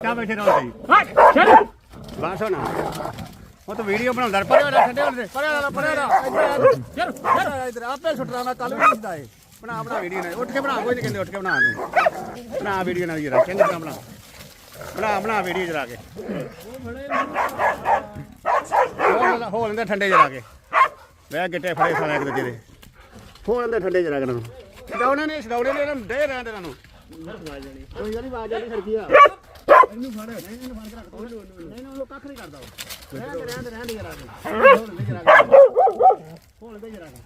ਕਿਆ ਬੈਠੇ ਰਹੋ ਜੀ ਬਸ ਹੁਣ ਉਹ ਤਾਂ ਵੀਡੀਓ ਬਣਾਉਂਦਾ ਪਰੇ ਵਾਲਾ ਛੱਡੇ ਵਾਲੇ ਪਰੇ ਵਾਲਾ ਇੱਧਰ ਆਪੇ ਸੁੱਟਣਾ ਮੈਂ ਕੱਲ ਵੀ ਨਹੀਂ ਦਿੱਤਾ ਇਹ ਬਣਾ ਵੀਡੀਓ ਨਾ ਉੱਠ ਕੇ ਬਣਾ ਕੋਈ ਨਹੀਂ ਕਹਿੰਦੇ ਉੱਠ ਕੇ ਬਣਾ ਤੂੰ ਬਣਾ ਵੀਡੀਓ ਨਾਲ ਜਰਾ ਚੰਗੀ ਤਰ੍ਹਾਂ ਬਣਾ ਵੀਡੀਓ ਜਰਾ ਕੇ ਹੋ ਲੈਂਦੇ ਠੰਡੇ ਜਰਾ ਕੇ ਬਹਿ ਗਿੱਟੇ ਫੜੇ ਸਾਲੇ ਇੱਕ ਦੂਜੇ ਦੇ ਹੋ ਲੈਂਦੇ ਠੰਡੇ ਜਰਾ ਕੇ ਛਡਾਉਣੇ ਨੇ ਇਹਨਾਂ ਨੂੰ ਦੇ ਰਹਿੰਦੇ ਇਹਨਾਂ ਨੂੰ ਕੋਈ ਯਾਰੀ ਆਵਾਜ਼ ਆਣੀ ਖੜਕੀ ਆ ਇਹਨੂੰ ਫੜ ਇਹਨੂੰ ਫੜ ਕੇ ਰੱਖ ਨਹੀਂ ਉਹ ਕੱਖ ਨਹੀਂ ਕਰਦਾ ਰਹਿਣ ਦੇ ਜਰਾ ਕੇ ਹੋ ਲੈਂਦੇ ਜਰਾ ਕੇ